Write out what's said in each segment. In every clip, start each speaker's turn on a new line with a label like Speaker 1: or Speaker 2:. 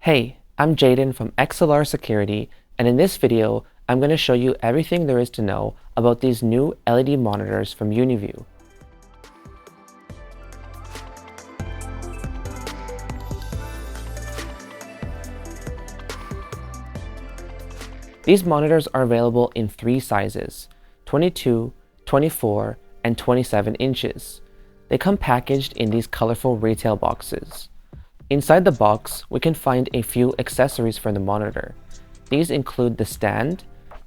Speaker 1: Hey, I'm Jaden from XLR Security, and in this video, I'm going to show you everything there is to know about these new LED monitors from Uniview. These monitors are available in three sizes: 22, 24, and 27 inches. They come packaged in these colorful retail boxes. Inside the box, we can find a few accessories for the monitor. These include the stand,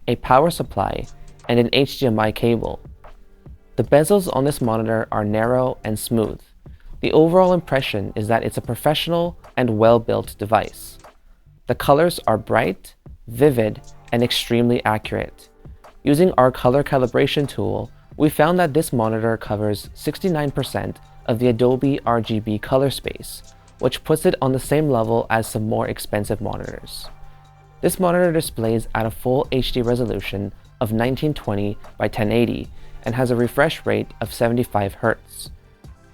Speaker 1: a power supply, and an HDMI cable. The bezels on this monitor are narrow and smooth. The overall impression is that it's a professional and well-built device. The colors are bright, vivid, and extremely accurate. Using our color calibration tool, we found that this monitor covers 69% of the Adobe RGB color space, which puts it on the same level as some more expensive monitors. This monitor displays at a full HD resolution of 1920 by 1080 and has a refresh rate of 75 Hz.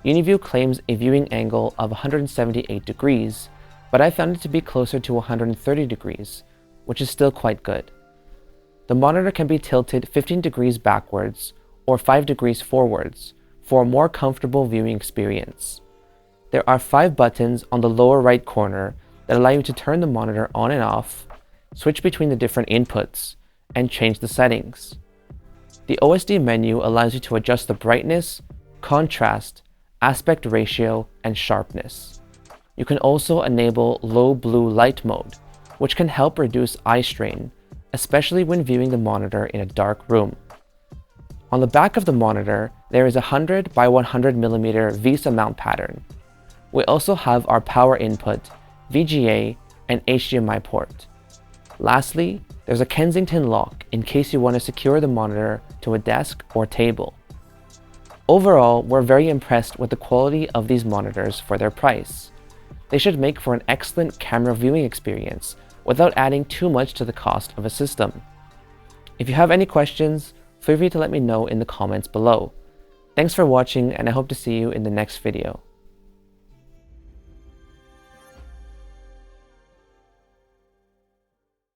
Speaker 1: Uniview claims a viewing angle of 178 degrees, but I found it to be closer to 130 degrees, which is still quite good. The monitor can be tilted 15 degrees backwards or 5 degrees forwards for a more comfortable viewing experience. There are 5 buttons on the lower right corner that allow you to turn the monitor on and off, switch between the different inputs, and change the settings. The OSD menu allows you to adjust the brightness, contrast, aspect ratio, and sharpness. You can also enable low blue light mode, which can help reduce eye strain, especially when viewing the monitor in a dark room. On the back of the monitor, there is a 100 by 100 mm VESA mount pattern. We also have our power input, VGA, and HDMI port. Lastly, there's a Kensington lock in case you want to secure the monitor to a desk or table. Overall, we're very impressed with the quality of these monitors for their price. They should make for an excellent camera viewing experience without adding too much to the cost of a system. If you have any questions, feel free to let me know in the comments below. Thanks for watching, and I hope to see you in the next video.